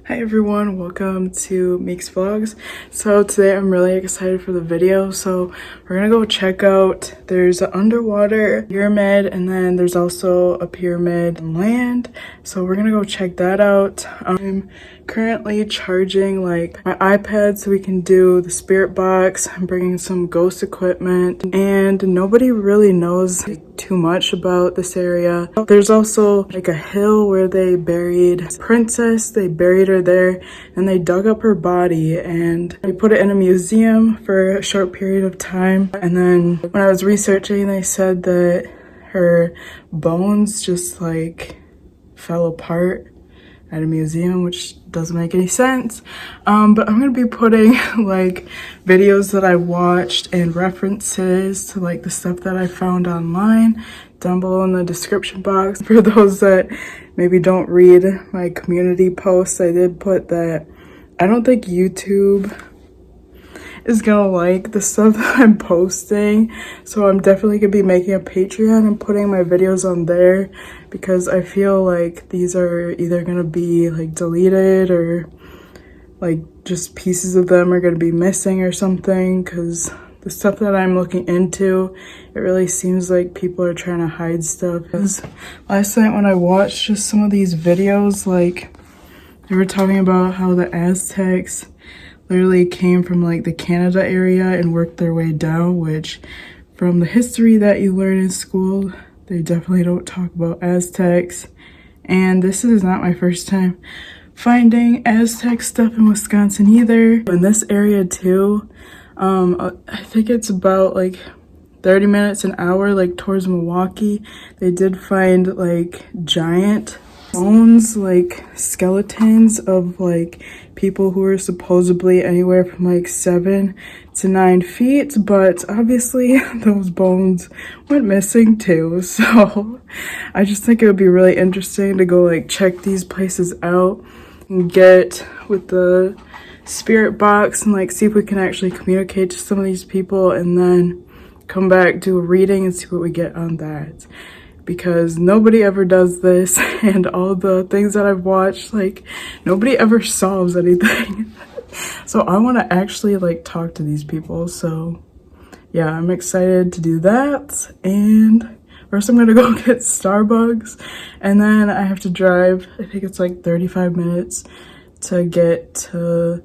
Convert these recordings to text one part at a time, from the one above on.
Hi everyone, welcome to Miiks Vlogs. So today I'm really excited for the video. So we're gonna go check out, there's an underwater pyramid and then there's also a pyramid on land. So we're gonna go check that out. I'm currently charging like my iPad so we can do the spirit box. I'm bringing some ghost equipment and nobody really knows too much about this area. There's also like a hill where they buried a princess. They buried her there and they dug up her body and they put it in a museum for a short period of time. And then when I was researching, they said that her bones just like fell apart at a museum, which doesn't make any sense. But I'm gonna be putting like videos that I watched and references to like the stuff that I found online down below in the description box. For those that maybe don't read my community posts, I did put that I don't think YouTube is gonna like the stuff that I'm posting, so I'm definitely gonna be making a Patreon and putting my videos on there because I feel like these are either gonna be like deleted or like just pieces of them are gonna be missing or something, because the stuff that I'm looking into, it really seems like people are trying to hide stuff. Because last night when I watched just some of these videos, like they were talking about how the Aztecs literally came from like the Canada area and worked their way down, which from the history that you learn in school, they definitely don't talk about Aztecs. And this is not my first time finding Aztec stuff in Wisconsin either. In this area too, I think it's about like 30 minutes, an hour, like towards Milwaukee, they did find like giant bones, like skeletons of like people who were supposedly anywhere from like 7 to 9 feet, but obviously those bones went missing too. So I just think it would be really interesting to go like check these places out and get with the spirit box and like see if we can actually communicate to some of these people and then come back, do a reading and see what we get on that. Because nobody ever does this, and all the things that I've watched, like nobody ever solves anything. So I want to actually like talk to these people. So yeah, I'm excited to do that. And first I'm gonna go get Starbucks and then I have to drive, I think it's like 35 minutes to get to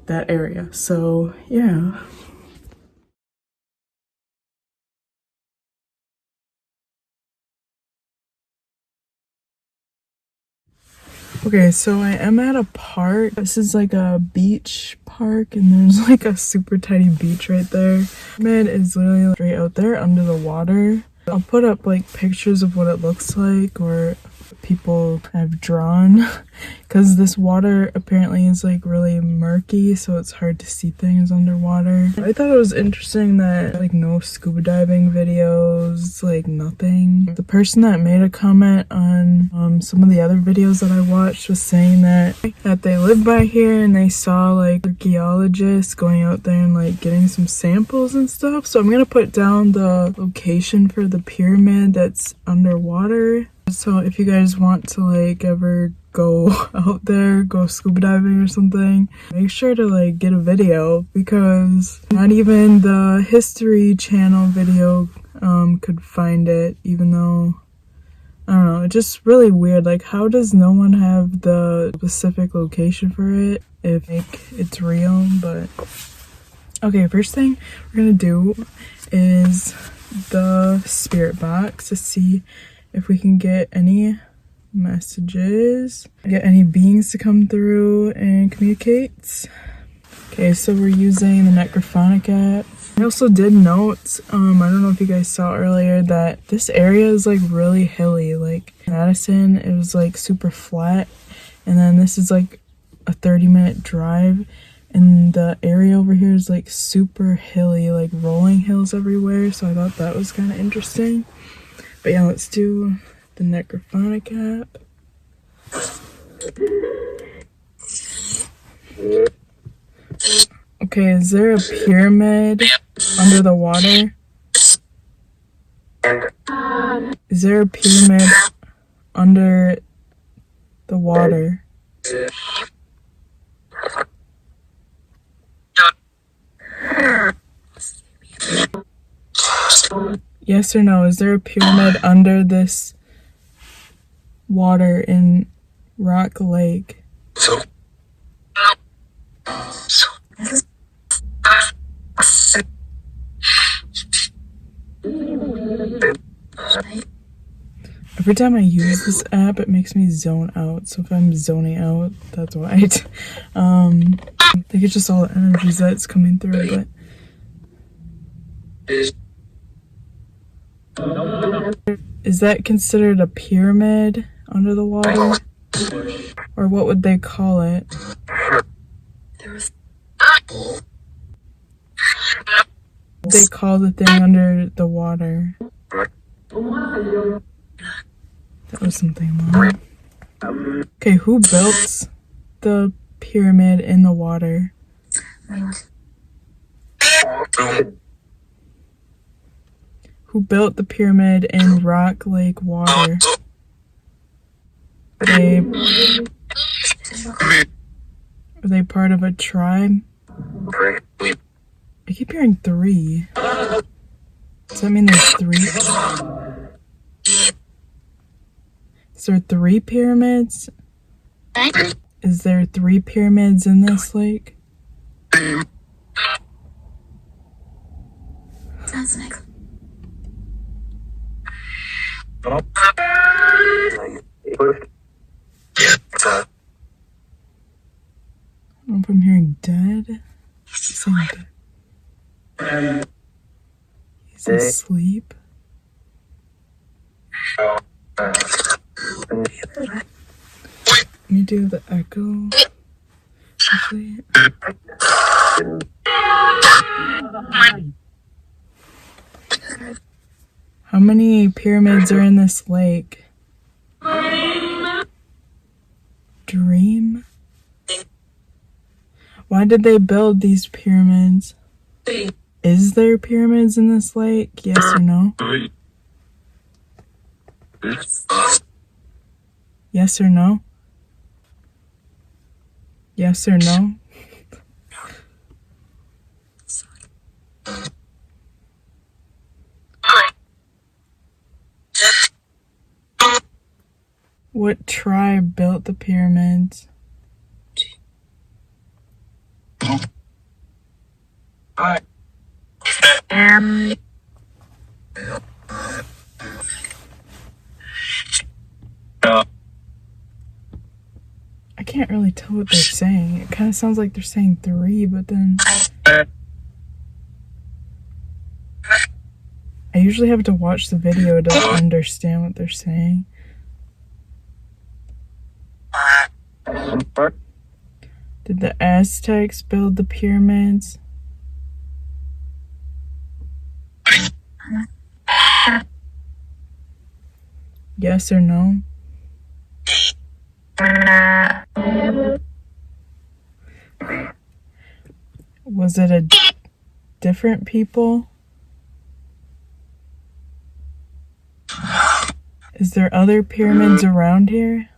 that area. So yeah. Okay, so I am at a park. This is like a beach park and there's like a super tiny beach right there. Man is literally straight out there under the water. I'll put up like pictures of what it looks like or people have drawn because this water apparently is like really murky, so it's hard to see things underwater. I thought it was interesting that like no scuba diving videos, like nothing. The person that made a comment on some of the other videos that I watched was saying that they live by here and they saw like archaeologists going out there and like getting some samples and stuff. So I'm gonna put down the location for the pyramid that's underwater. So if you guys want to like ever go out there, go scuba diving or something, make sure to like get a video, because not even the History Channel video could find it, even though, I don't know, it's just really weird. Like, how does no one have the specific location for it if like it's real? But okay, first thing we're gonna do is the spirit box to see if we can get any messages, get any beings to come through and communicate. Okay, so we're using the Necrophonic app. I also did note, I don't know if you guys saw earlier, that this area is like really hilly. Like Madison, it was like super flat, and then this is like a 30-minute drive, and the area over here is like super hilly, like rolling hills everywhere. So I thought that was kind of interesting. But yeah, let's do the Necrophonic app. Okay, is there a pyramid under the water? Is there a pyramid under the water? Yes or no? Is there a pyramid under this water in Rock Lake? Every time I use this app, it makes me zone out. So if I'm zoning out, that's why. I think it's just all the energies that's coming through, but is that considered a pyramid under the water? Or what would they call it? They call the thing under the water. That was something wrong. Okay, who built the pyramid in the water? Who built the pyramid in Rock Lake water? Are they part of a tribe? I keep hearing 3. Does that mean there's 3? Is there 3 pyramids? Is there 3 pyramids in this lake? I don't know if I'm hearing dead. He's asleep. Let me do the echo. Actually. How many pyramids are in this lake? Dream? Why did they build these pyramids? Is there pyramids in this lake? Yes or no? Yes or no? Yes or no? What tribe built the pyramids? I can't really tell what they're saying. It kind of sounds like they're saying 3, but then I usually have to watch the video to understand what they're saying. Did the Aztecs build the pyramids? Yes or no? Was it a different people? Is there other pyramids around here?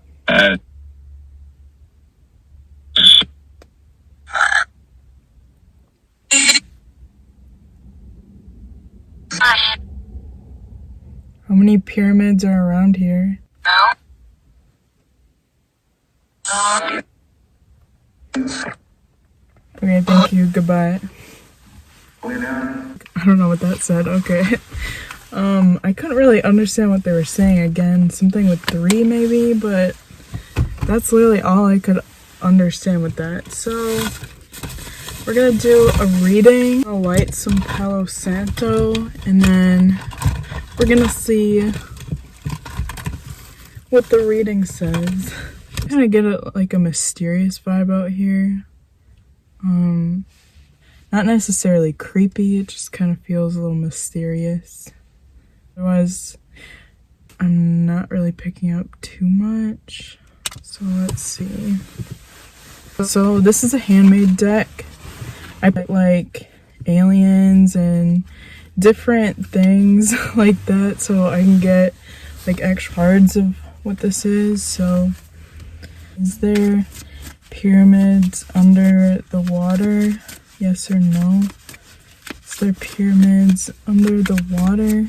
How many pyramids are around here? Okay, thank you. Goodbye. I don't know what that said. Okay. I couldn't really understand what they were saying again. Something with 3 maybe, but that's literally all I could understand with that. So we're gonna do a reading. I'll light some Palo Santo and then we're gonna see what the reading says. I kind of get like a mysterious vibe out here. Not necessarily creepy, it just kind of feels a little mysterious. Otherwise, I'm not really picking up too much. So let's see. So this is a handmade deck. I put like aliens and different things like that so I can get like extra cards of what this is. So is there pyramids under the water? Yes or no? Is there pyramids under the water?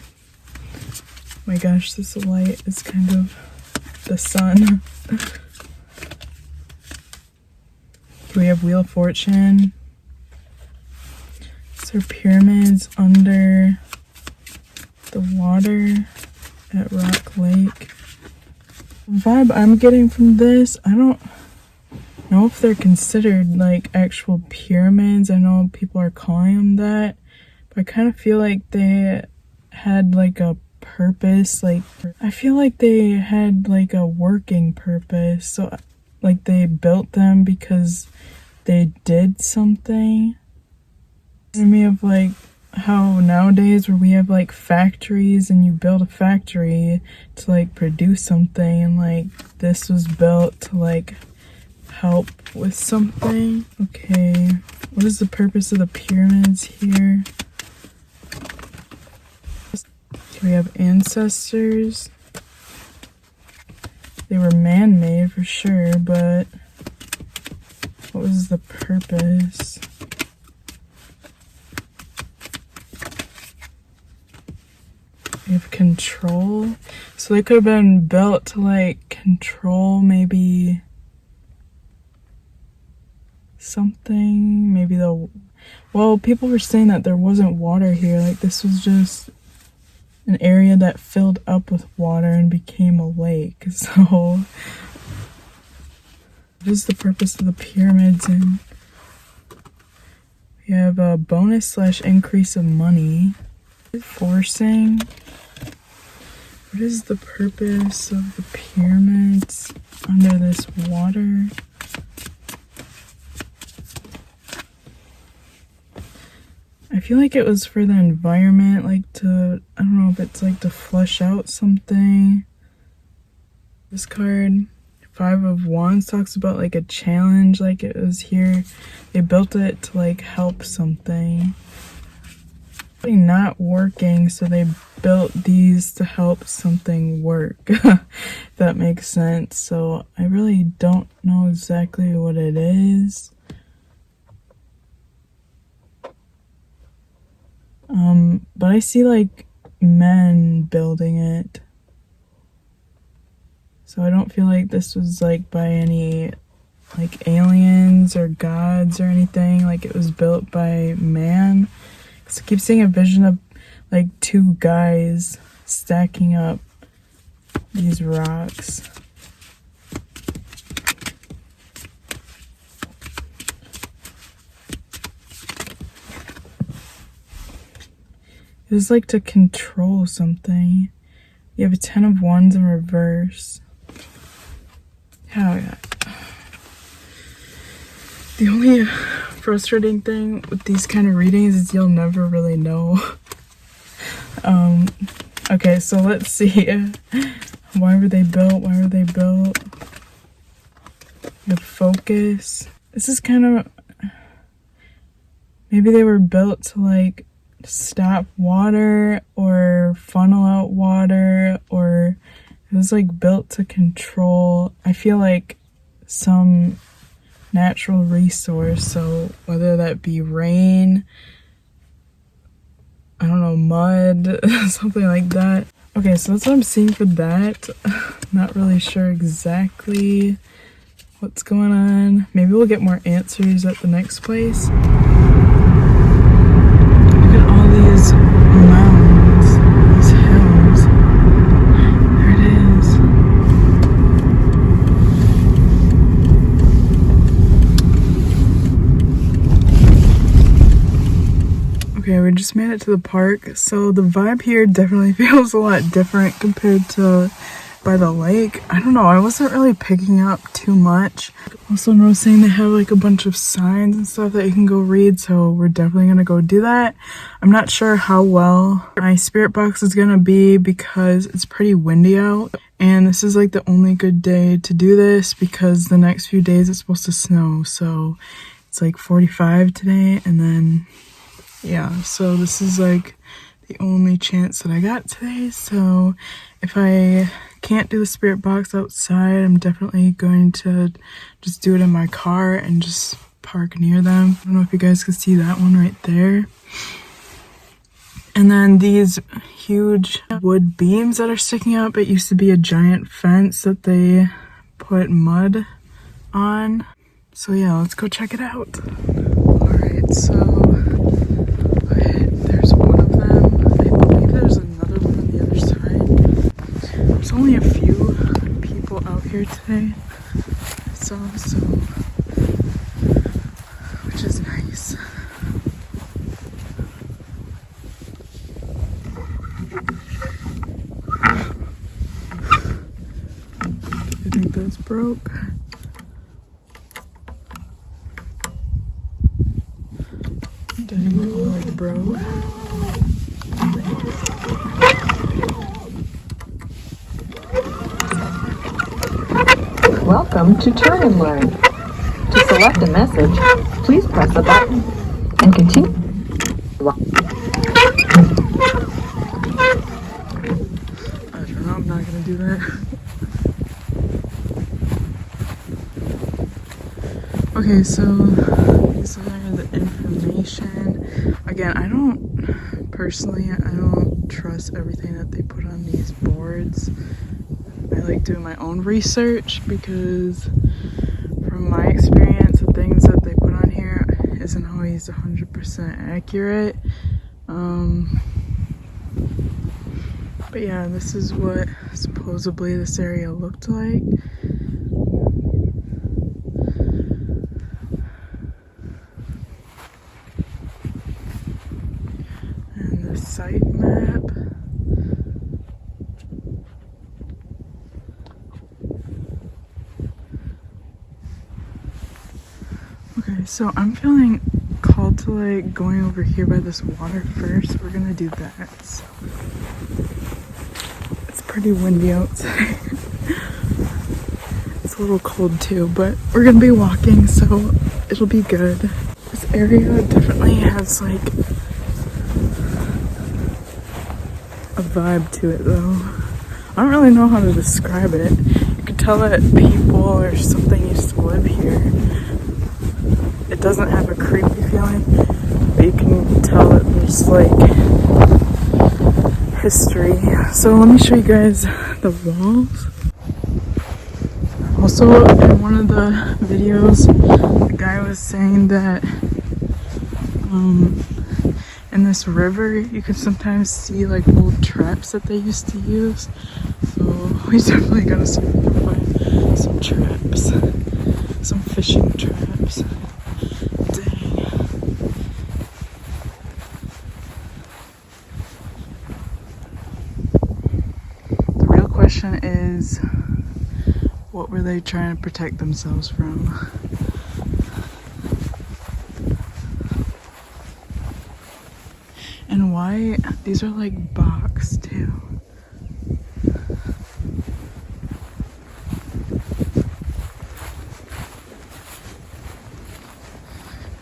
My gosh, this light is kind of the sun. We have Wheel of Fortune. These are pyramids under the water at Rock Lake. The vibe I'm getting from this, I don't know if they're considered like actual pyramids. I know people are calling them that, but I kind of feel like they had like a purpose. Like, I feel like they had like a working purpose. So like they built them because they did something. I mean, of like how nowadays where we have like factories and you build a factory to like produce something, and like this was built to like help with something. Okay, what is the purpose of the pyramids here? We have ancestors. They were man-made for sure, but what was the purpose? We have control. So they could have been built to like control maybe something. Maybe well, people were saying that there wasn't water here. Like this was just an area that filled up with water and became a lake. So what is the purpose of the pyramids? And we have a bonus / increase of money. Forcing. What is the purpose of the pyramids under this water? I feel like it was for the environment, like to, I don't know if it's like to flush out something. This card, 5 of Wands, talks about like a challenge, like it was here. They built it to like help something. Not working, so they built these to help something work. If that makes sense. So I really don't know exactly what it is. But I see like men building it. So I don't feel like this was like by any like aliens or gods or anything. Like it was built by man. So I keep seeing a vision of like 2 guys stacking up these rocks. It was like to control something. You have a 10 of Wands in reverse. Yeah. The only frustrating thing with these kind of readings is you'll never really know. Okay, so let's see. Why were they built? Why were they built? The focus. This is kind of... Maybe they were built to like stop water or funnel out water, or it was like built to control, I feel like, some natural resource. So whether that be rain, I don't know, mud, something like that. Okay, so that's what I'm seeing for that. Not really sure exactly what's going on. Maybe we'll get more answers at the next place. Look at all these mounds, these hills. There it is. Okay, we just made it to the park. So the vibe here definitely feels a lot different compared to by the lake. I don't know, I wasn't really picking up too much. Also noticing they have like a bunch of signs and stuff that you can go read, so we're definitely gonna go do that. I'm not sure how well my spirit box is gonna be because it's pretty windy out, and this is like the only good day to do this because the next few days it's supposed to snow. So it's like 45 today, and then yeah, so this is like the only chance that I got today. So if I can't do the spirit box outside, I'm definitely going to just do it in my car and just park near them. I don't know if you guys can see that one right there. And then these huge wood beams that are sticking up. It used to be a giant fence that they put mud on. So yeah, let's go check it out. Alright, so there's one of them. I believe there's another one on the other side. There's only a few people out here today. So which is nice. I think that's broke. Didn't look like broke. Welcome to Turn and Learn. To select a message, please press a button and continue. I don't know, I'm not gonna do that. Okay, so these are the information. Again, I don't trust everything that they put on these boards. I like doing my own research because from my experience, the things that they put on here isn't always 100% accurate. But yeah, this is what supposedly this area looked like. And the site map. Okay, so I'm feeling called to like going over here by this water first. We're gonna do that. So. It's pretty windy outside. It's a little cold too, but we're gonna be walking, so it'll be good. This area definitely has like a vibe to it though. I don't really know how to describe it. You could tell that people or something used to live here. It doesn't have a creepy feeling, but you can tell that there's like history. So let me show you guys the walls. Also, in one of the videos, the guy was saying that in this river you can sometimes see like old traps that they used to use. So we definitely gotta see if we can find some traps, some fishing traps. Question is, what were they trying to protect themselves from? And why these are like boxed too.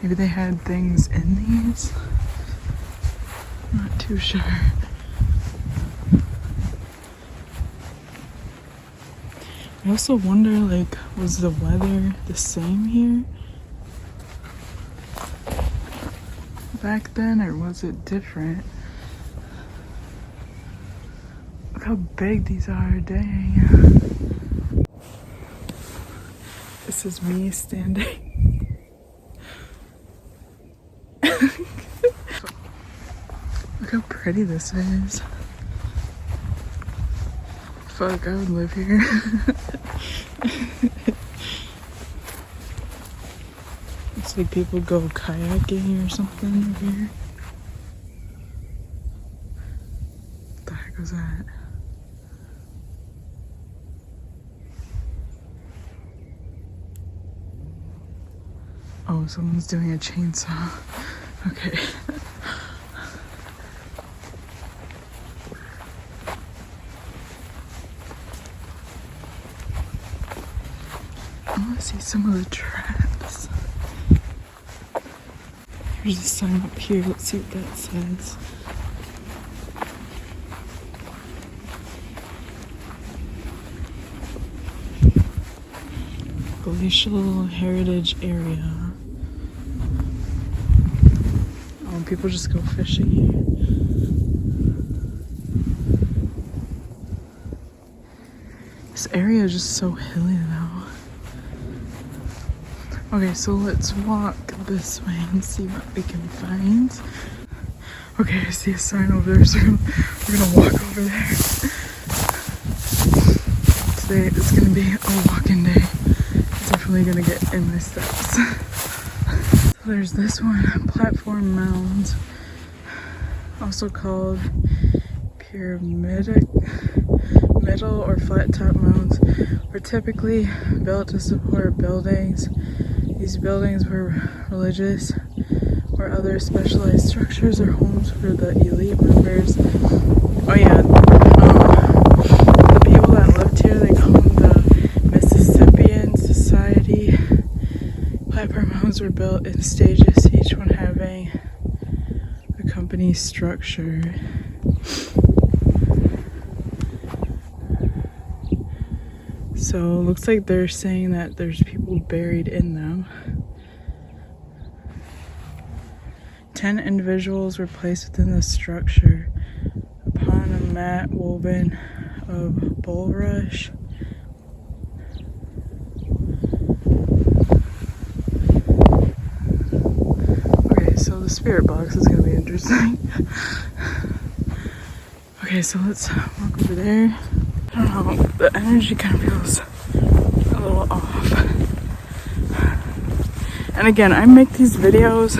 Maybe they had things in these? I'm not too sure. I also wonder, like, was the weather the same here back then, or was it different? Look how big these are, dang. This is me standing. Look how pretty this is. Fuck, I would live here. It's like people go kayaking or something over here. What the heck was that? Oh, someone's doing a chainsaw. Okay. I want to see some of the traps. There's a sign up here. Let's see what that says. Glacial Heritage Area. Oh, people just go fishing here. This area is just so hilly now. Okay, so let's walk this way and see what we can find. Okay, I see a sign over there, so we're gonna walk over there. Today is gonna be a walking day. Definitely gonna get in my steps. So there's this one, platform mound, also called pyramidal or flat top mounds, were typically built to support buildings. These buildings were religious or other specialized structures or homes for the elite members. Oh yeah, the people that lived here, they call them the Mississippian Society. Platform mounds were built in stages, each one having a company structure. So it looks like they're saying that there's people buried in them. 10 individuals were placed within the structure upon a mat woven of bulrush. Okay, so the spirit box is going to be interesting. Okay, so let's walk over there. I don't know, the energy kind of feels a little off. And again, I make these videos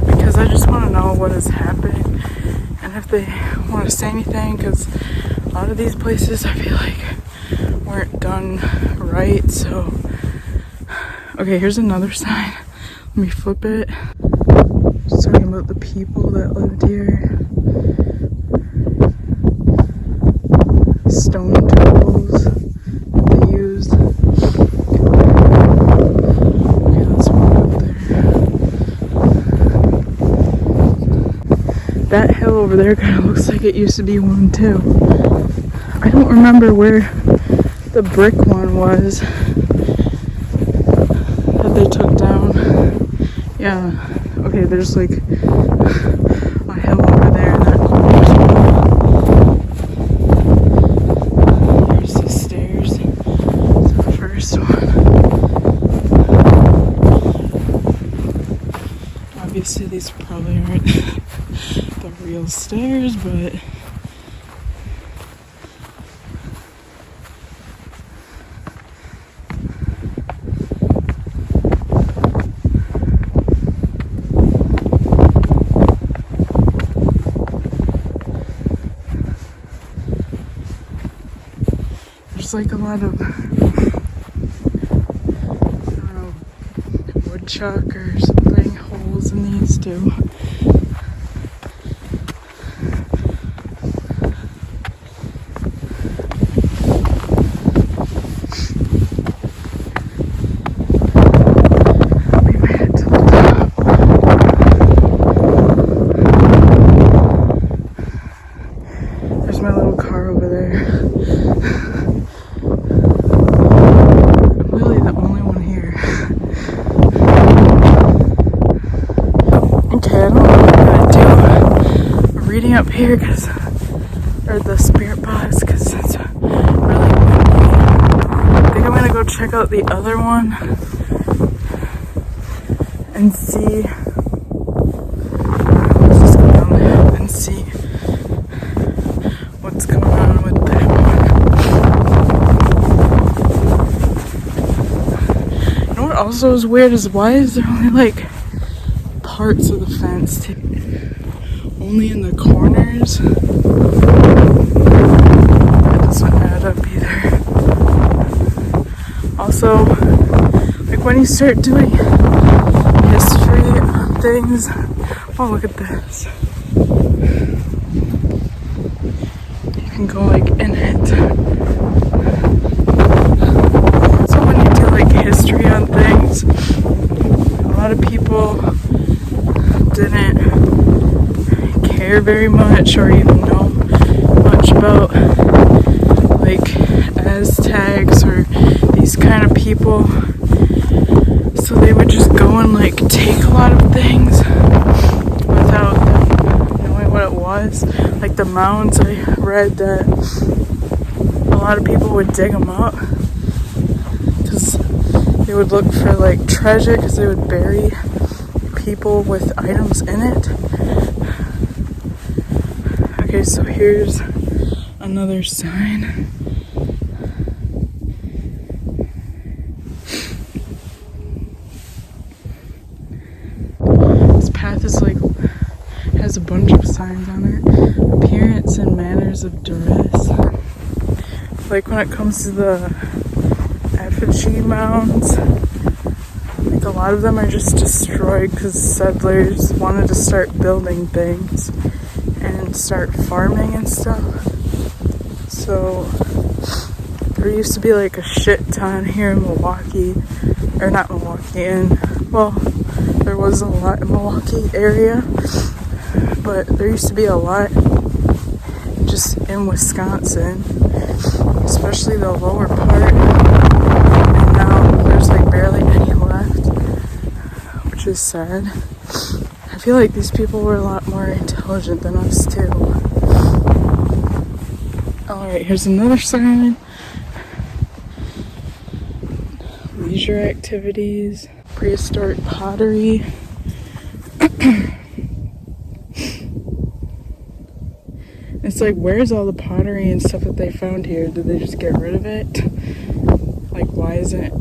because I just want to know what is happening and if they want to say anything, because a lot of these places I feel like weren't done right. So, okay, here's another sign. Let me flip it. It's talking about the people that lived here. Stone tools that they used. Okay, let's walk up there. That hill over there kind of looks like it used to be one too. I don't remember where the brick one was that they took down. Yeah, okay, there's like a hill over there in that corner. Obviously these probably aren't the real stairs, but there's like a lot of, I don't know, woodchuck or something, holes in these too. We made it to the top. There's my little car over there. I'm really the only one here. Okay, I don't know what I'm gonna do. I'm reading up here or the spirit box, because it's really windy. I think I'm gonna go check out the other one and see. Let's just go down there and see what's going on with that one. You know what also is weird is, why is there only like parts of the fence only in the corners? That doesn't add up either. Also, like when you start doing history on things, oh look at this, you can go like in it. So when you do like history on things, a lot of people didn't care very much or even know much about like Aztecs or these kind of people, so they would just go and like take a lot of things without them knowing what it was. Like the mounds, I read that a lot of people would dig them up because they would look for like treasure, because they would bury people with items in it. Okay, so here's another sign. This path is like, has a bunch of signs on it. Appearance and manners of duress. Like when it comes to the effigy mounds, like a lot of them are just destroyed because settlers wanted to start building things and start farming and stuff. So there used to be like a shit ton here in Milwaukee, or not Milwaukee, well, there was a lot in Milwaukee area, but there used to be a lot just in Wisconsin, especially the lower part, and now there's like barely any left, which is sad. I feel like these people were a lot more intelligent than us too. Alright, here's another sign. Leisure activities, prehistoric pottery. It's like, where's all the pottery and stuff that they found here? Did they just get rid of it? Like, why is it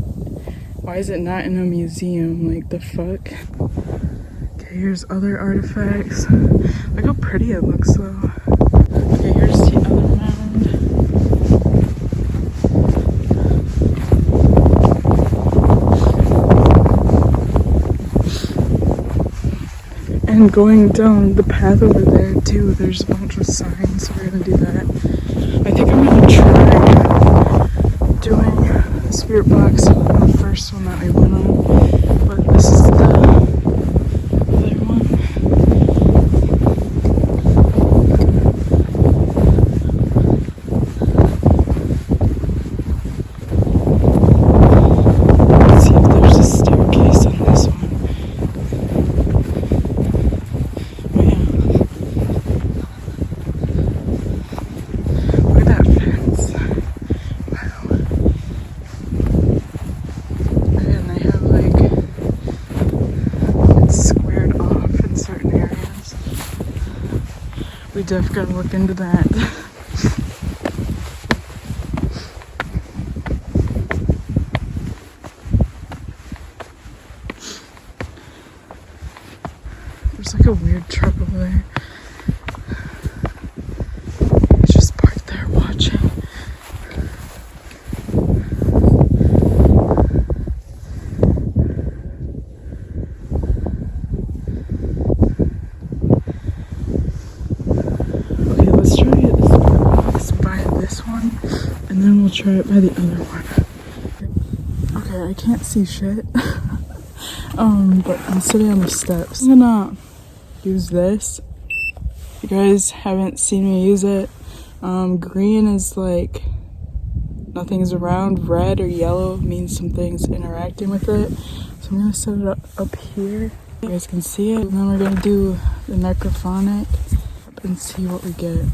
not in a museum? Like, the fuck? Okay, here's other artifacts. Look how pretty it looks though. Okay, here's the other mound. And going down the path over there too, there's a bunch of signs, so we're gonna do that. I think I'm gonna try doing the spirit box on the first one that we went on, but this is the other one. Let's see if there's a staircase on this one. We definitely gotta look into that. There's like a weird truck over there. It's just parked there watching. And then we'll try it by the other one. Okay, I can't see shit. But I'm sitting on the steps. I'm gonna use this. If you guys haven't seen me use it, green is like nothing's around. Red or yellow means something's interacting with it. So I'm gonna set it up here. You guys can see it. And then we're gonna do the necrophonic and see what we get.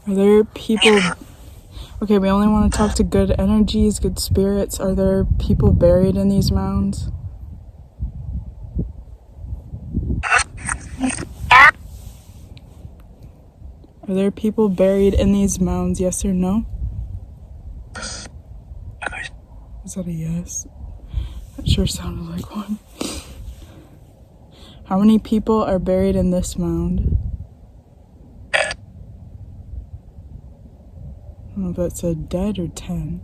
Are there people... Okay, we only want to talk to good energies, good spirits. Are there people buried in these mounds? Are there people buried in these mounds, yes or no? Is that a yes? That sure sounded like one. How many people are buried in this mound? I don't know if that said dead or 10.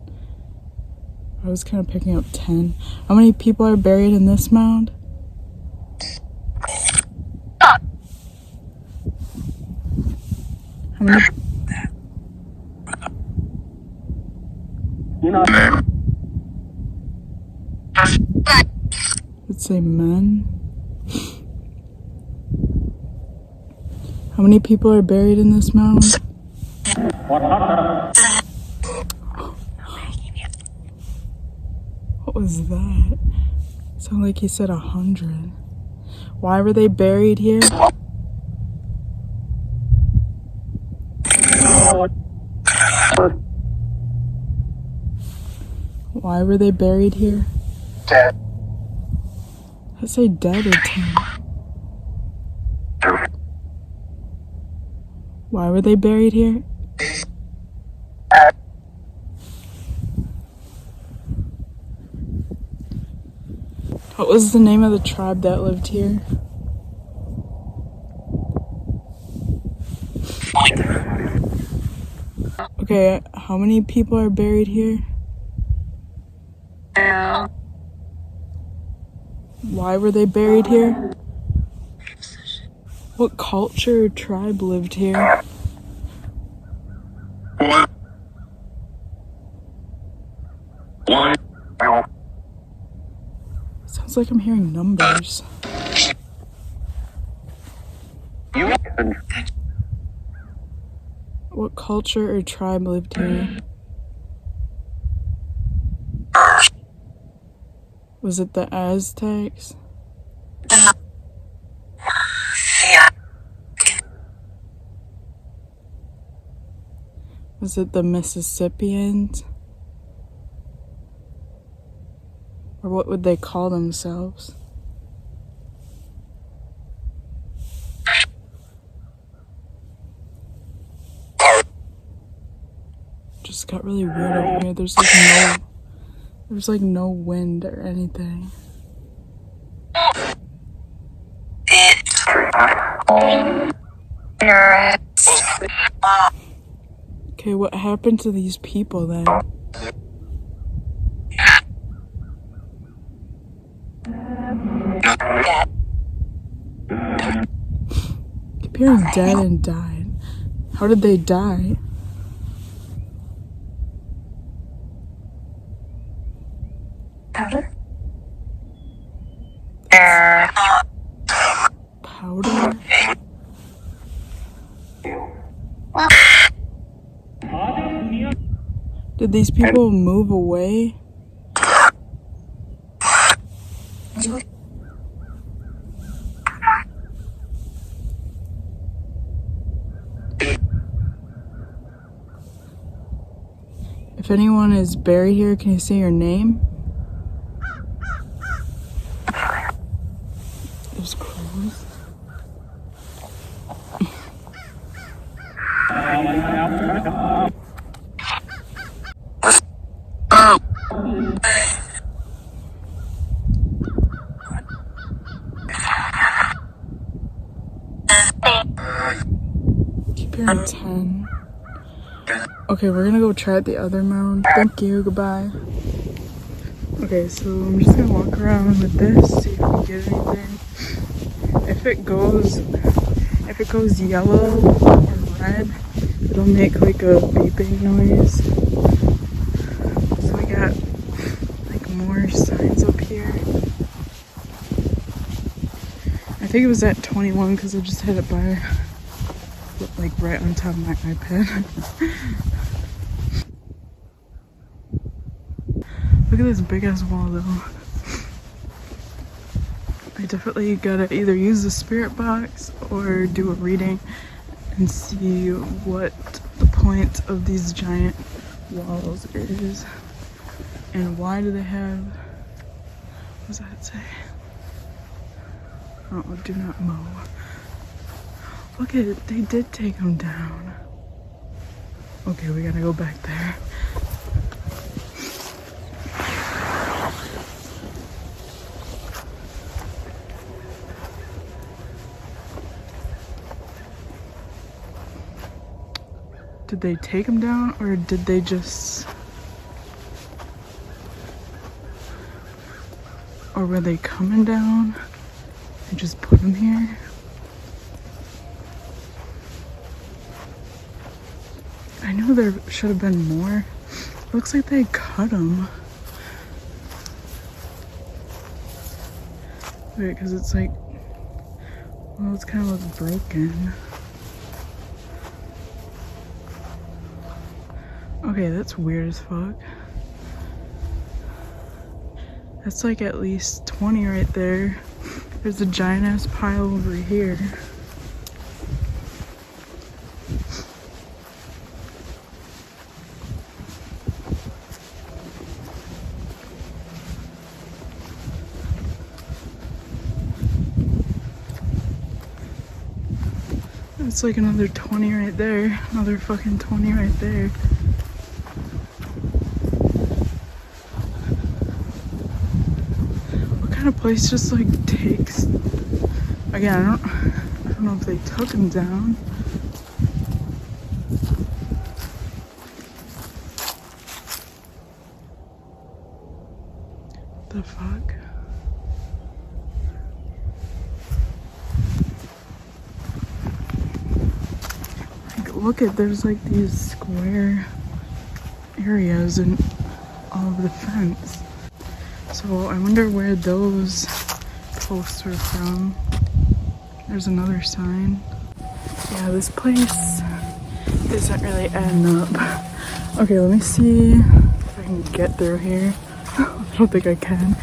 I was kind of picking up 10. How many people are buried in this mound? How many? Let's say men. How many people are buried in this mound? What was that? Sounded like he said 100. Why were they buried here? Why were they buried here? Dead. I say dead or dead. Why were they buried here? What was the name of the tribe that lived here? Okay, how many people are buried here? Why were they buried here? What culture or tribe lived here? Sounds like I'm hearing numbers. What culture or tribe lived here? Was it the Aztecs? Was it the Mississippians? Or what would they call themselves? Just got really weird over here. There's like no wind or anything. Okay, what happened to these people then? Keep hearing dead and died. How did they die? Powder? Powder? Did these people move away? If anyone is buried here, can you say your name? There's crows. Keep hearing 10. Okay, we're gonna go try out the other mound. Thank you, goodbye. Okay, so I'm just gonna walk around with this, see if we can get anything. If it goes yellow or red, it'll make like a beeping noise. So we got like more signs up here. I think it was at 21 because I just hit it by like right on top of my iPad. Look at this big ass wall though. I definitely gotta either use the spirit box or do a reading and see what the point of these giant walls is. And why do they have, what does that say? Oh, do not mow. Look at it, they did take them down. Okay, we gotta go back there. Did they take them down or did they just... Or were they coming down and just put them here? I know there should have been more. Looks like they cut them. Wait, because it's like... Well, it's kind of looks broken. Okay, that's weird as fuck. That's like at least 20 right there. There's a giant ass pile over here. It's like another 20 right there. Another fucking 20 right there. What kind of place just like takes... Again, I don't know if they took him down. The fuck? Look at, there's like these square areas and all over the fence. So I wonder where those posts were from. There's another sign. Yeah, this place isn't really adding up. Okay, let me see if I can get through here. I don't think I can.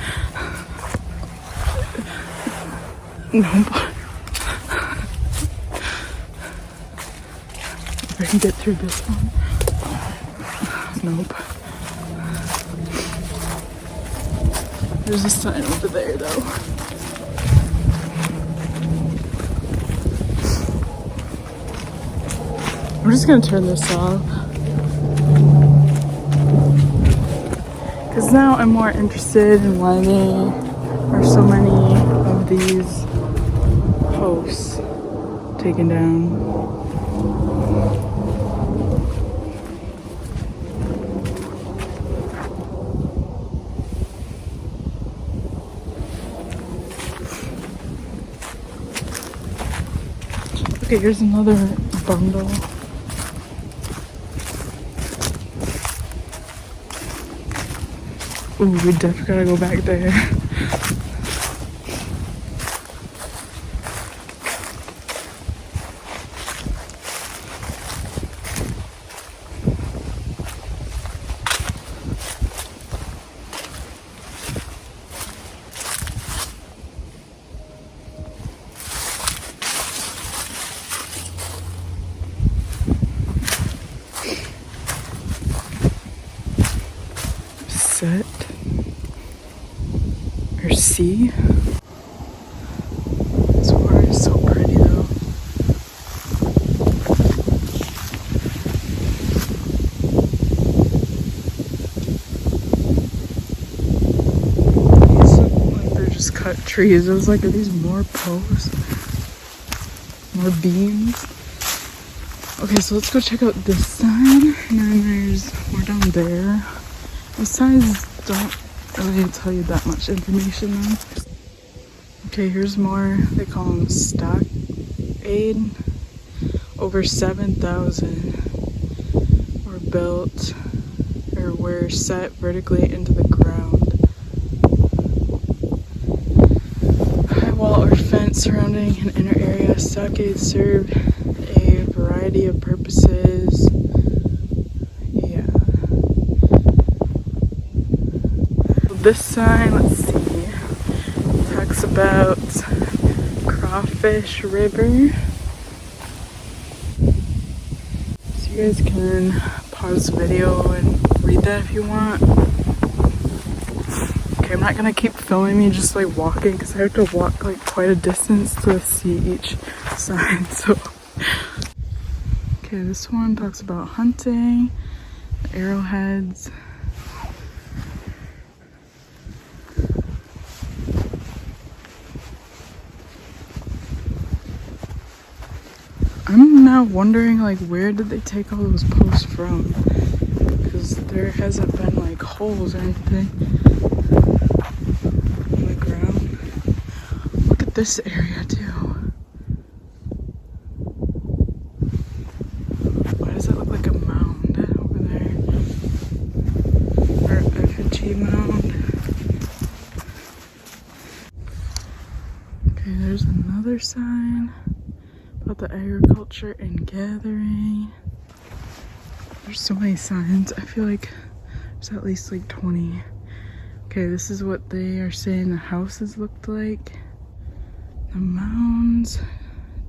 Nope. I can get through this one. Nope. There's a sign over there though. I'm just gonna turn this off. Because now I'm more interested in why there are so many of these posts taken down. Okay, here's another bundle. Ooh, we definitely gotta go back there. Set or C. This water is so pretty though. These look like they're just cut trees. I was like, are these more posts? More beams? Okay, so let's go check out this sign. And then there's more down there. The signs don't really tell you that much information though. Okay, here's more. They call them stock aid. Over 7,000 were built or were set vertically into the ground. High wall or fence surrounding an inner area. Stockades serve a variety of purposes. This sign, let's see, talks about Crawfish River. So you guys can pause the video and read that if you want. Okay, I'm not gonna keep filming me just like walking because I have to walk like quite a distance to see each sign. So, okay, this one talks about hunting, arrowheads. I'm now wondering like where did they take all those posts from? Because there hasn't been like holes or anything on the ground. Look at this area too. Why does it look like a mound over there? Or effigy mound. Okay, there's another sign about the agriculture and gathering. There's so many signs. I feel like there's at least like 20. Okay, this is what they are saying the houses looked like. The mounds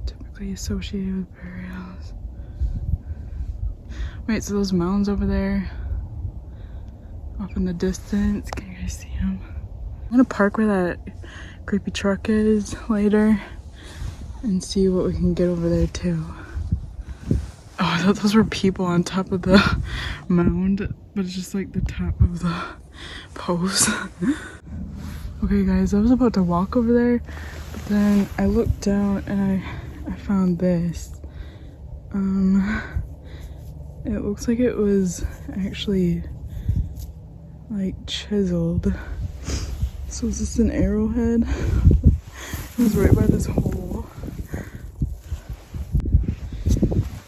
typically associated with burials. Wait, so those mounds over there, off in the distance, can you guys see them? I'm gonna park where that creepy truck is later and see what we can get over there too. Oh, I thought those were people on top of the mound, but it's just like the top of the post. Okay guys, I was about to walk over there, but then I looked down and I found this. It looks like it was actually like chiseled. So is this an arrowhead? It was right by this hole.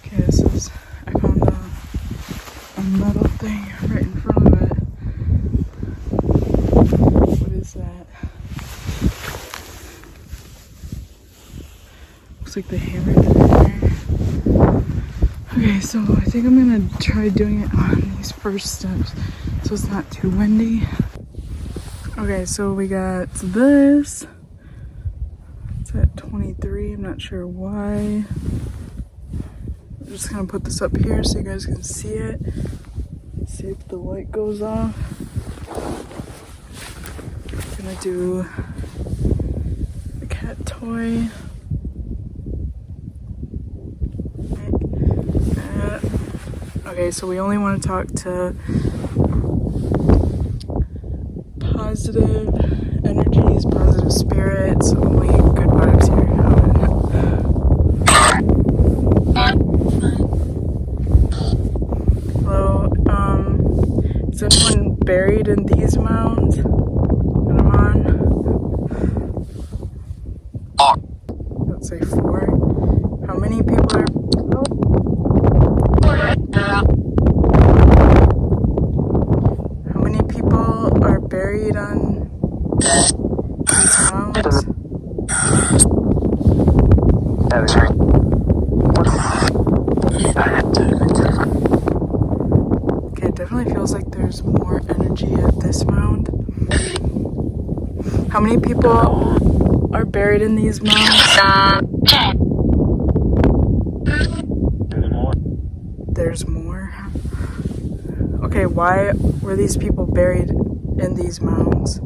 Okay, this is, I found a metal thing right in front of it. What is that? Looks like the hammer there. Okay, so I think I'm gonna try doing it on these first steps so it's not too windy. Okay, so we got this. It's at 23, I'm not sure why. I'm just gonna put this up here so you guys can see it. See if the light goes off. I'm gonna do the cat toy. Okay, so we only want to talk to positive energies, positive spirits, only good vibes here. Hello, is anyone buried in these mounds that I'm on? Let's say 4. How many people are... How many people are buried on these mounds? Okay, it definitely feels like there's more energy at this mound. How many people are buried in these mounds? There's more. Okay, why were these people buried in these mounds?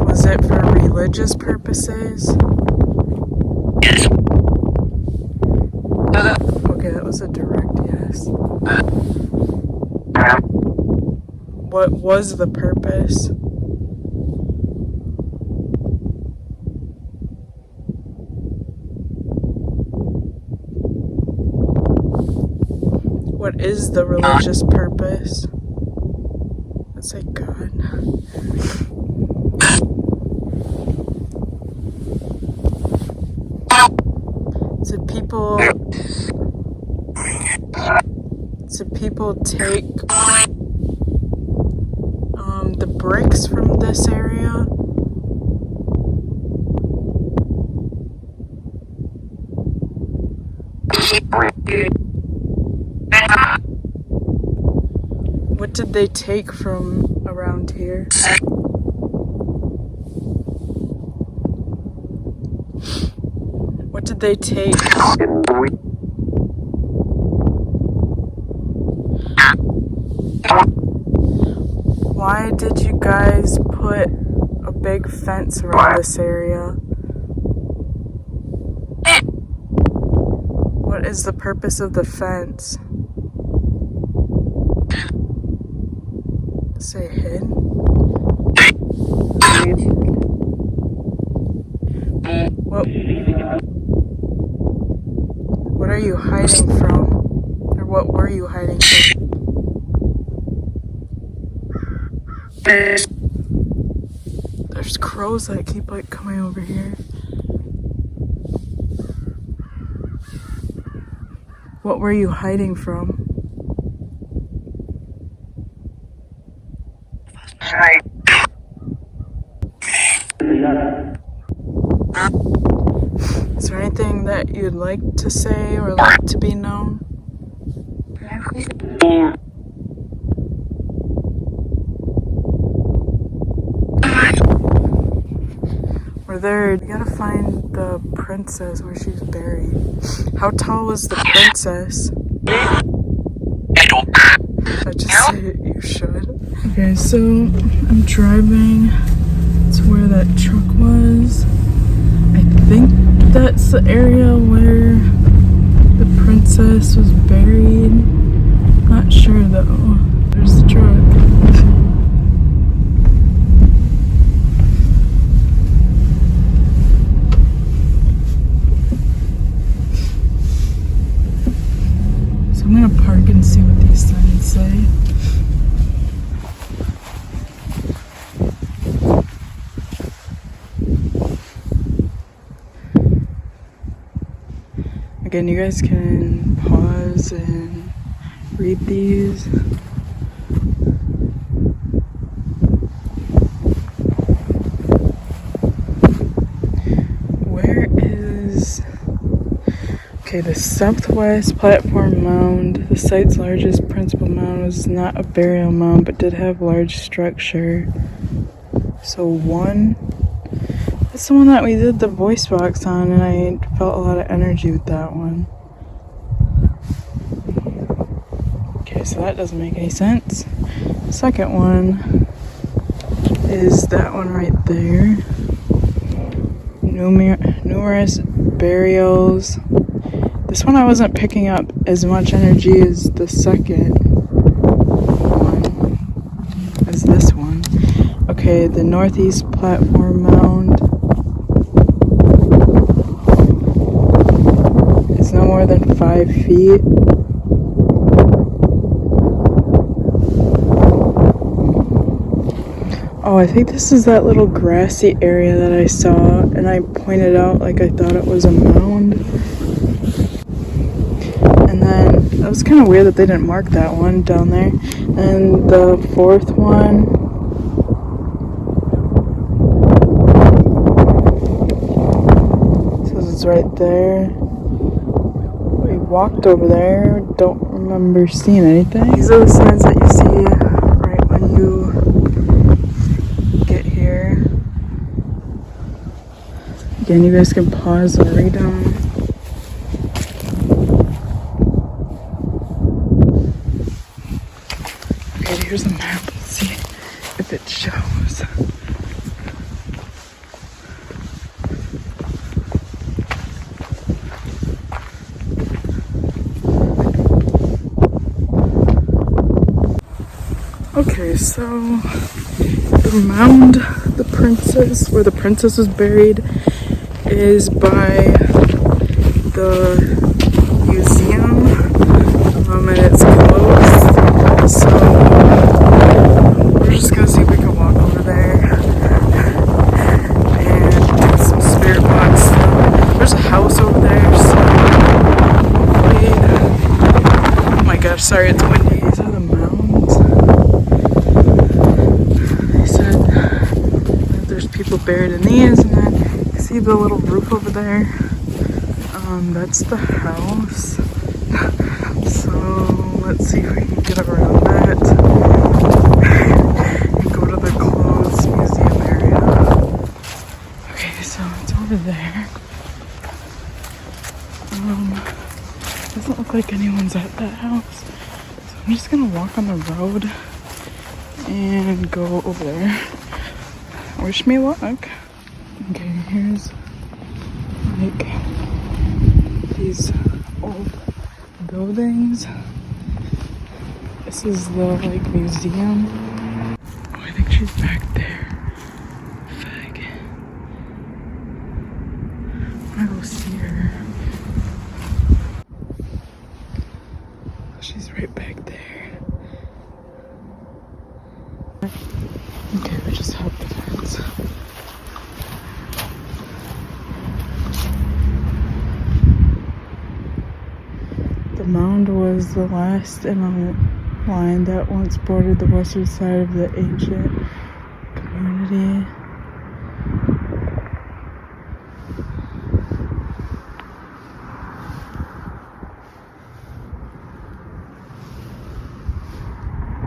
Was it for religious purposes? Okay, that was a direct yes. What was the purpose? What is the religious purpose? Let's say God. Did people take the bricks from this area? What did they take from around here? What did they take? Why did you guys put a big fence around this area? What is the purpose of the fence? Say hid? What are you hiding from? Or what were you hiding from? There's crows that keep like coming over here. What were you hiding from? that you'd like to say or like to be known? We're there. We gotta find the princess where she's buried. How tall is the princess? I just said you should. Okay, so I'm driving to where that truck was. I think that's the area where the princess was buried. Not sure though. There's the truck. So I'm gonna park and see what these signs say. Again, you guys can pause and read these. Where is... Okay, the southwest platform mound. The site's largest principal mound was not a burial mound, but did have large structure. So 1... That's the one that we did the voice box on, and I felt a lot of energy with that one. Okay, so that doesn't make any sense. The second one is that one right there. Numerous burials. This one I wasn't picking up as much energy as the second one, as this one. Okay, the northeast platform mound. No more than 5 feet. Oh, I think this is that little grassy area that I saw, and I pointed out like I thought it was a mound. And then that was kind of weird that they didn't mark that one down there. And the fourth one, says it's right there. Walked over there, don't remember seeing anything. These are the signs that you see right when you get here. Again, you guys can pause and read them. Okay, here's a map. Let's see if it shows. Okay, so the mound, the princess, where the princess was buried, is by the museum, and it's closed, so we're just gonna see if we can walk over there and do some spirit box. There's a house over there, so hopefully, oh my gosh, sorry, it's windy. These are the mounds. They said that there's people buried in these, and then you see the little roof over there. That's the house. So let's see if we can get around that and go to the closed museum area. Okay, so it's over there. Doesn't look like anyone's at that house. So I'm just gonna walk on the road and go over there. Wish me luck. Okay, here's like these old buildings. This is the like museum. Oh, I think she's back there. Fag. I wanna go see her. She's right back there. Okay, we just hopped the fence. The mound was the last in a line that once bordered the western side of the ancient community.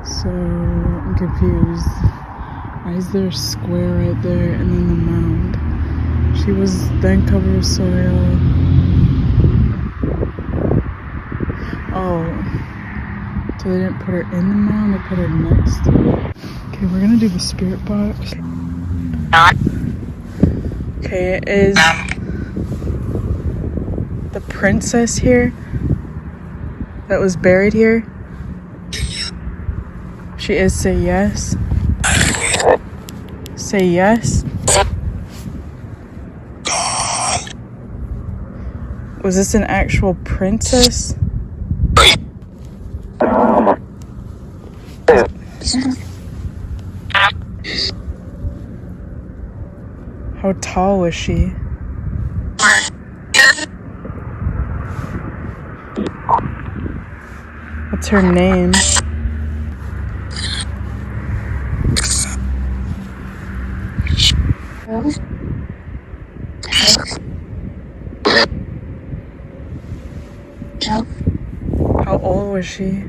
So I'm confused. Why is there a square right there and then the mound? She was then covered with soil. Oh. So they didn't put her in the mound, they put her next to it. Okay, we're gonna do the spirit box. Okay, is the princess here that was buried here? She is. Say yes. Say yes. Was this an actual princess? How tall was she? What's her name? How old was she?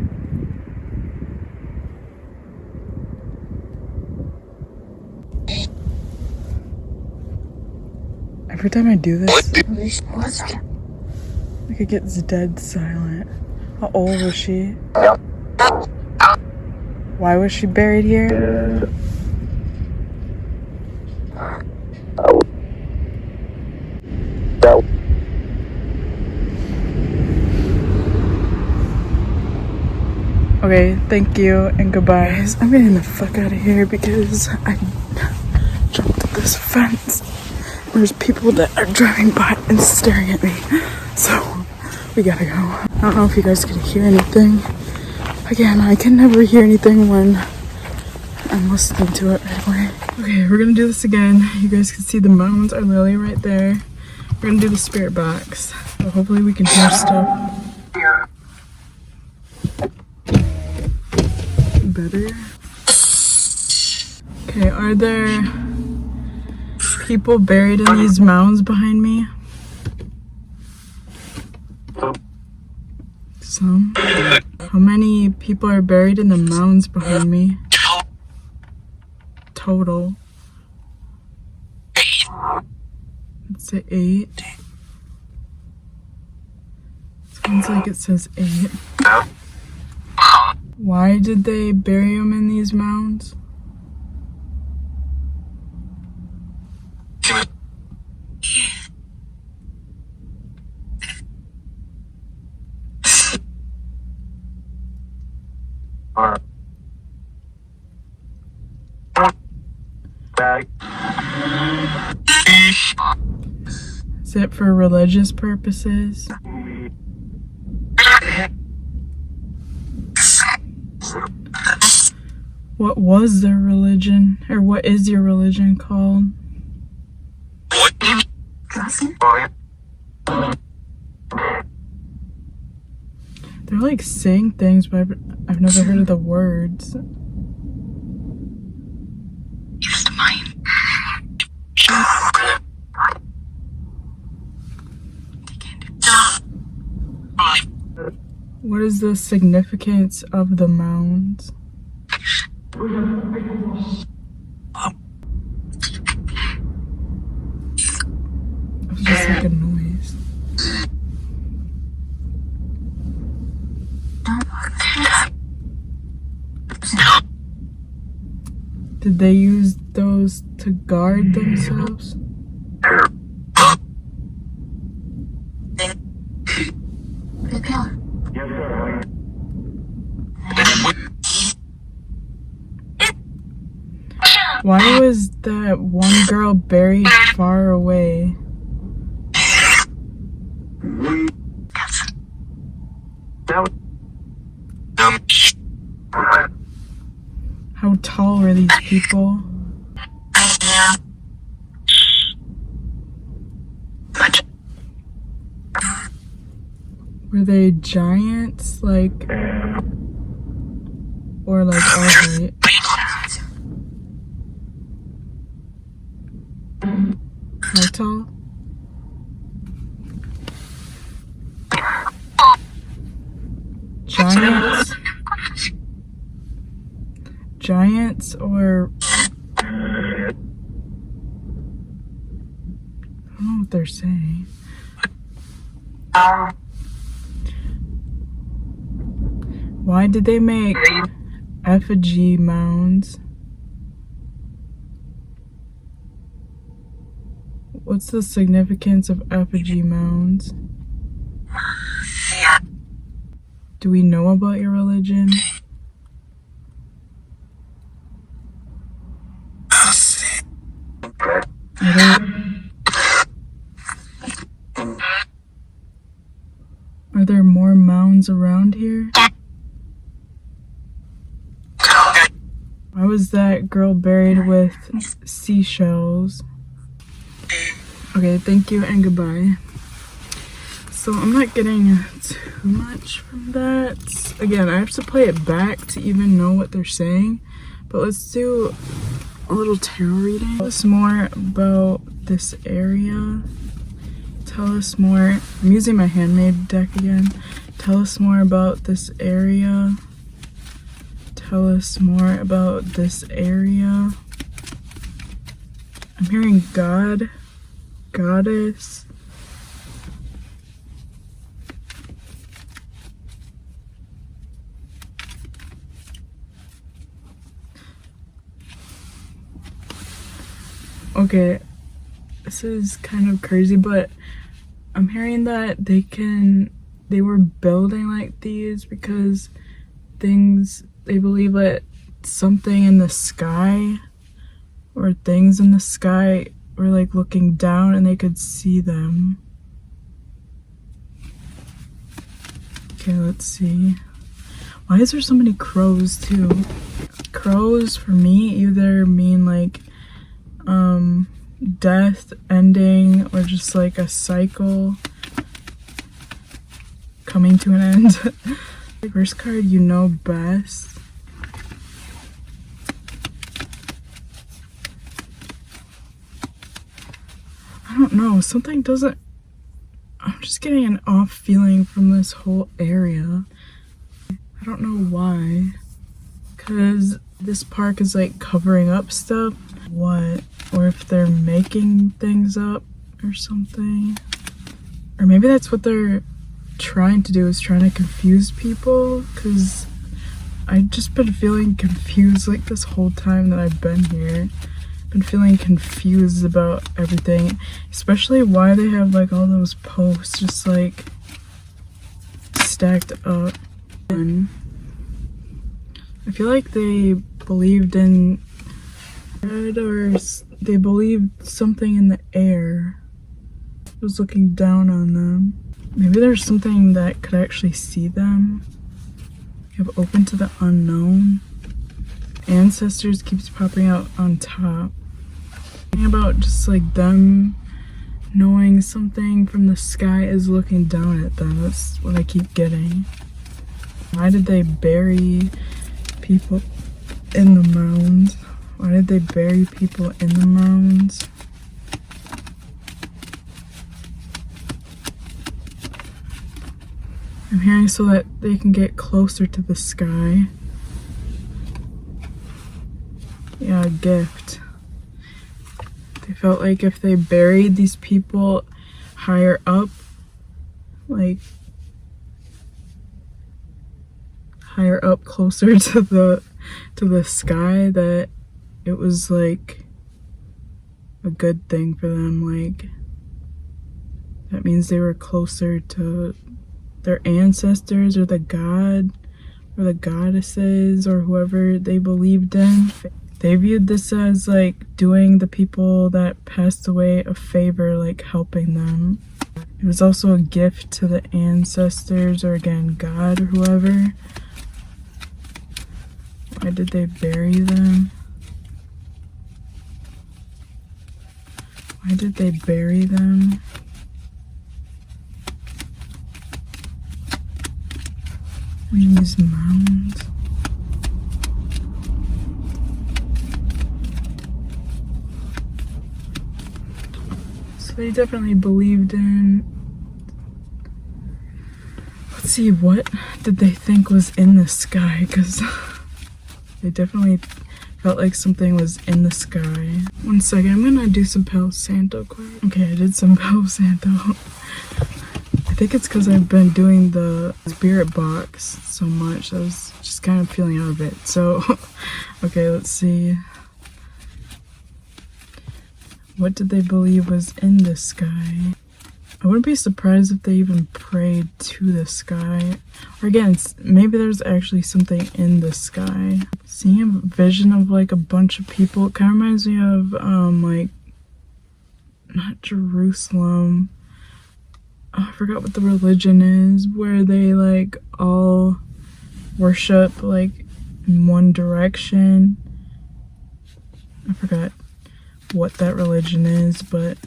Every time I do this, like it gets dead silent. How old was she? Why was she buried here? Okay, thank you and goodbye. Guys, I'm getting the fuck out of here because I jumped this fence. There's people that are driving by and staring at me. So, we gotta go. I don't know if you guys can hear anything. Again, I can never hear anything when I'm listening to it right away. Okay, we're gonna do this again. You guys can see the mounds are literally right there. We're gonna do the spirit box. So hopefully we can hear stuff better. Okay, are there people buried in these mounds behind me? Some. How many people are buried in the mounds behind me? Total. Let's say 8. Sounds like it says 8. Why did they bury them in these mounds? Is it for religious purposes? What was their religion? Or what is your religion called? They're like saying things, but I've never heard of the words. What is the significance of the mounds? That was just like a noise. Did they use those to guard themselves? Why was that one girl buried far away? How tall were these people? Were they giants, like, or like our height? How tall? Giants? giants or I don't know what they're saying. Why did they make effigy mounds? What's the significance of effigy mounds? Do we know about your religion? Are there more mounds around here? Why was that girl buried with seashells? Okay, thank you and goodbye. So I'm not getting too much from that. Again, I have to play it back to even know what they're saying. But let's do a little tarot reading. Tell us more about this area. Tell us more. I'm using my handmade deck again. Tell us more about this area. Tell us more about this area. I'm hearing God, Goddess. Okay, this is kind of crazy, but I'm hearing that they were building like these because they believe that something in the sky or things in the sky were like looking down and they could see them. Okay, let's see. Why is there so many crows too? Crows for me either mean like death, ending, or just like a cycle coming to an end. First card, you know best. I don't know, something doesn't, I'm just getting an off feeling from this whole area. I don't know why, because this park is like covering up stuff. What? Or if they're making things up or something. Or maybe that's what they're trying to do, is trying to confuse people, because I've just been feeling confused like this whole time that I've been here. Been feeling confused about everything, especially why they have like all those posts just like stacked up. And I feel like they believed in God, or they believed something in the air was looking down on them. Maybe there's something that could actually see them. You have open to the unknown. Ancestors keeps popping out on top. Thinking about just like them knowing something from the sky is looking down at them. That's what I keep getting. Why did they bury people in the mounds? Why did they bury people in the mounds? I'm hearing so that they can get closer to the sky. Yeah, a gift. They felt like if they buried these people higher up, like higher up closer to the sky, that it was like a good thing for them. Like that means they were closer to their ancestors or the god or the goddesses or whoever they believed in. They viewed this as like doing the people that passed away a favor, like helping them. It was also a gift to the ancestors, or again God or whoever. Why did they bury them? Why did they bury them? In these mounds. So they definitely believed in. Let's see, what did they think was in the sky? Because They definitely felt like something was in the sky. One second, I'm gonna do some Palo Santo quick. Okay, I did some Palo Santo. I think it's because I've been doing the spirit box so much. I was just kind of feeling out of it. So, okay, let's see. What did they believe was in the sky? I wouldn't be surprised if they even prayed to the sky. Or again, maybe there's actually something in the sky. Seeing a vision of like a bunch of people, it kind of reminds me of like, not Jerusalem. Oh, I forgot what the religion is, where they like all worship like in one direction. I forgot what that religion is, but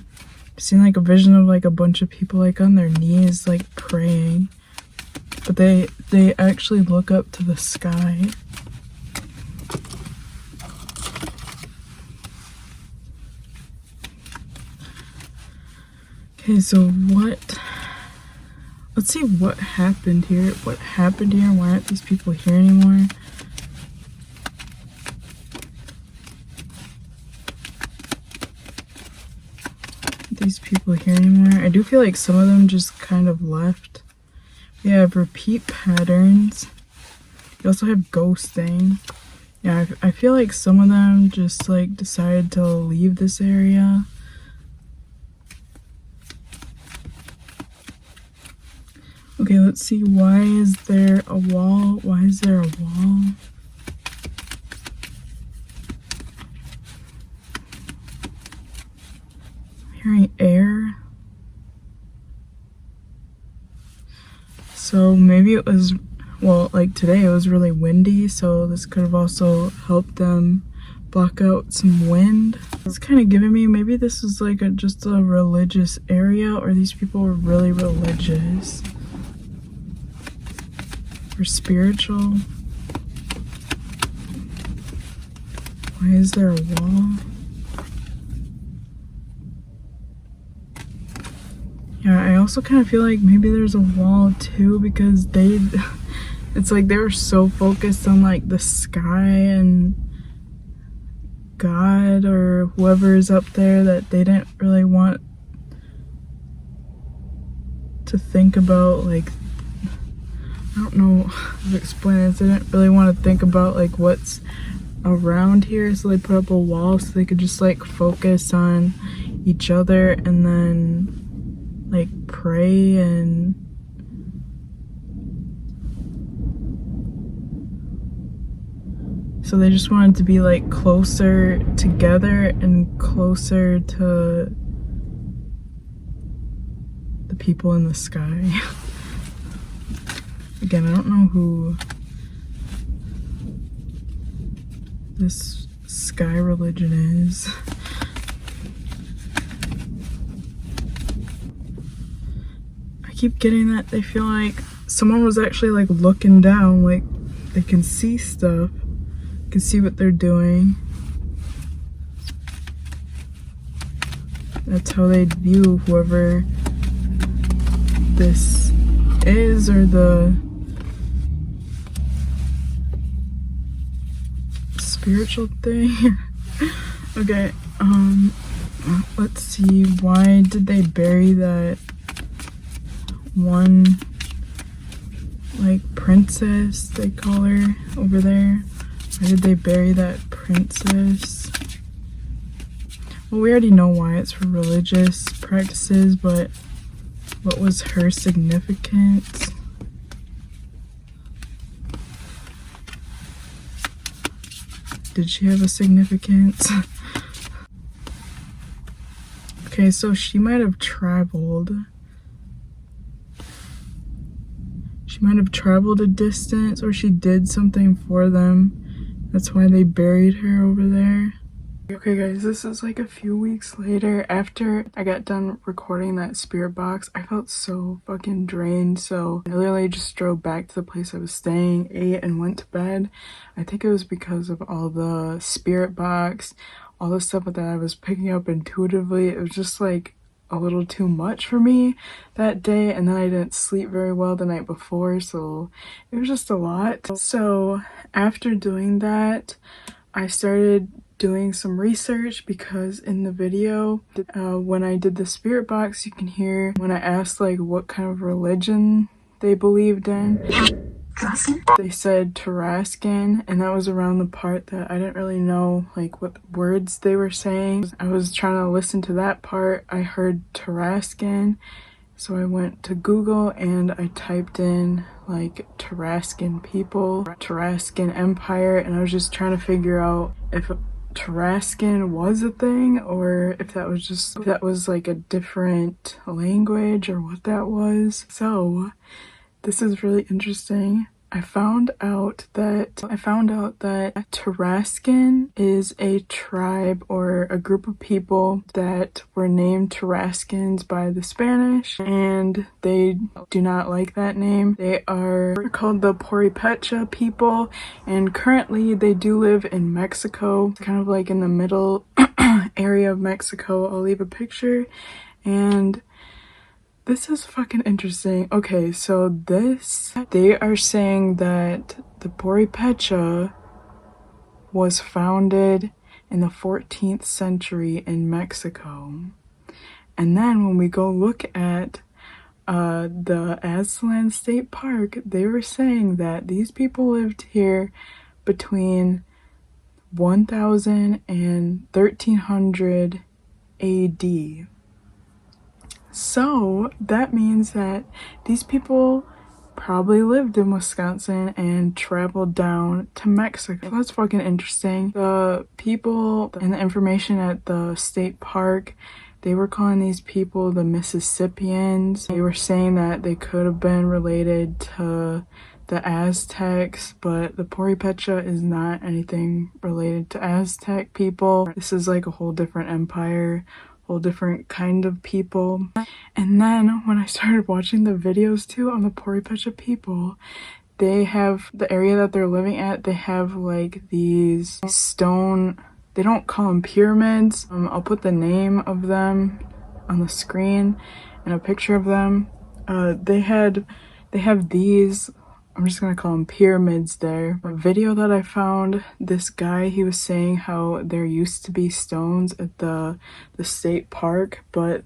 I've seen like a vision of like a bunch of people like on their knees like praying, but they actually look up to the sky. Okay, so let's see what happened here. What happened here? Why aren't these people here anymore? These people here anymore. I do feel like some of them just kind of left. We have repeat patterns. We also have ghosting. Yeah, I feel like some of them just like decided to leave this area. Okay, let's see. Why is there a wall? Why is there a wall? Hearing air. So maybe it was, well, like today it was really windy, so this could have also helped them block out some wind. It's kind of giving me, maybe this is like just a religious area, or these people were really religious or spiritual. Why is there a wall? Yeah, I also kind of feel like maybe there's a wall too, because it's like they were so focused on like the sky and God or whoever is up there that they didn't really want to think about, like, I don't know how to explain this. They didn't really want to think about like what's around here, so they put up a wall so they could just like focus on each other and then like pray. And so they just wanted to be like closer together and closer to the people in the sky. Again, I don't know who this sky religion is. I keep getting that they feel like someone was actually like looking down, like they can see stuff, can see what they're doing. That's how they'd view whoever this is, or the spiritual thing. Okay, let's see, why did they bury that one like princess, they call her, over there? Why did they bury that princess? Well, we already know why. It's for religious practices, but what was her significance? Did she have a significance? Okay, so she might have traveled. She might have traveled a distance, or she did something for them. That's why they buried her over there. Okay guys, this is like a few weeks later. After I got done recording that spirit box, I felt so fucking drained, so I literally just drove back to the place I was staying, ate, and went to bed. I think it was because of all the spirit box, all the stuff that I was picking up intuitively. It was just like a little too much for me that day, and then I didn't sleep very well the night before, so it was just a lot. So after doing that, I started doing some research, because in the video when I did the spirit box, you can hear when I asked like what kind of religion they believed in. They said Tarascan, and that was around the part that I didn't really know like what words they were saying. I was trying to listen to that part. I heard Tarascan, so I went to Google and I typed in like Tarascan people, Tarascan Empire, and I was just trying to figure out if Tarascan was a thing, or if that was like a different language, or what that was. So this is really interesting. I found out that Tarascan is a tribe or a group of people that were named Tarascans by the Spanish, and they do not like that name. They are called the Perepecha people, and currently they do live in Mexico, kind of like in the middle area of Mexico. I'll leave a picture, and this is fucking interesting. Okay, so they are saying that the Perepecha was founded in the 14th century in Mexico. And then when we go look at the Aztalan State Park, they were saying that these people lived here between 1000 and 1300 AD. So that means that these people probably lived in Wisconsin and traveled down to Mexico. That's fucking interesting. The people and the information at the state park, they were calling these people the Mississippians. They were saying that they could have been related to the Aztecs, but the Perepecha is not anything related to Aztec people. This is like a whole different empire, whole different kind of people. And then when I started watching the videos too on the Perepecha people, they have the area that they're living at, they have like these stone, they don't call them pyramids. I'll put the name of them on the screen and a picture of them. They have these, I'm just gonna call them pyramids there. A video that I found, this guy, he was saying how there used to be stones at the state park, but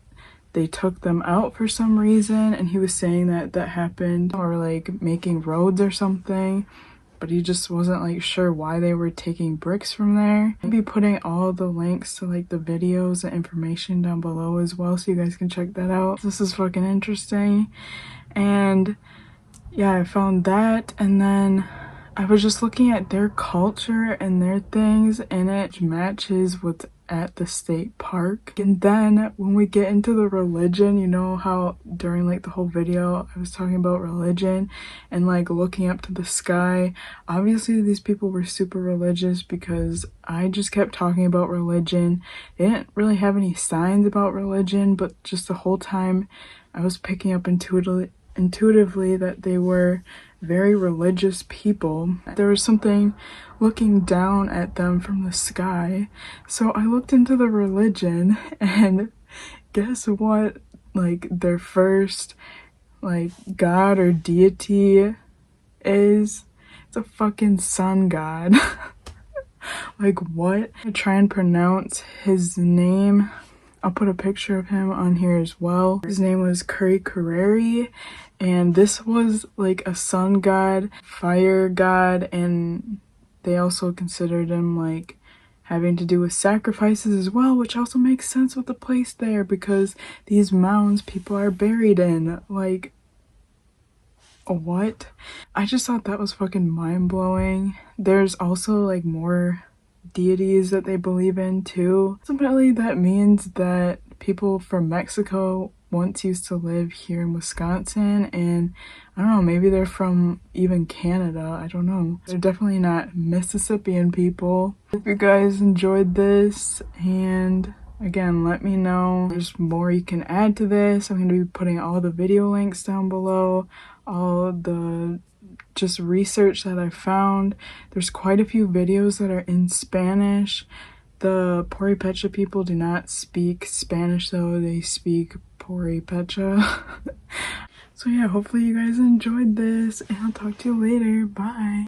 they took them out for some reason, and he was saying that happened, or like making roads or something, but he just wasn't like sure why they were taking bricks from there. I'll be putting all the links to like the videos and information down below as well, so you guys can check that out. This is fucking interesting. And yeah, I found that, and then I was just looking at their culture and their things, and it matches what's at the state park. And then when we get into the religion, you know how during like the whole video I was talking about religion and like looking up to the sky. Obviously these people were super religious, because I just kept talking about religion. They didn't really have any signs about religion, but just the whole time I was picking up intuitively that they were very religious people. There was something looking down at them from the sky. So I looked into the religion, and guess what, like their first like god or deity is? It's a fucking sun god. Like what? I try and pronounce his name. I'll put a picture of him on here as well. His name was Curry, and this was like a sun god, fire god, and they also considered him like having to do with sacrifices as well, which also makes sense with the place there, because these mounds people are buried in. Like, what? I just thought that was fucking mind-blowing. There's also like more deities that they believe in too. Ultimately, that means that people from Mexico once used to live here in Wisconsin, and I don't know, maybe they're from even Canada, I don't know. They're definitely not Mississippian people. Hope you guys enjoyed this, and again, let me know if there's more you can add to this. I'm going to be putting all the video links down below, all the just research that I found. There's quite a few videos that are in Spanish. The Perepecha people do not speak Spanish though, they speak Perepecha. So yeah, hopefully you guys enjoyed this and I'll talk to you later. Bye.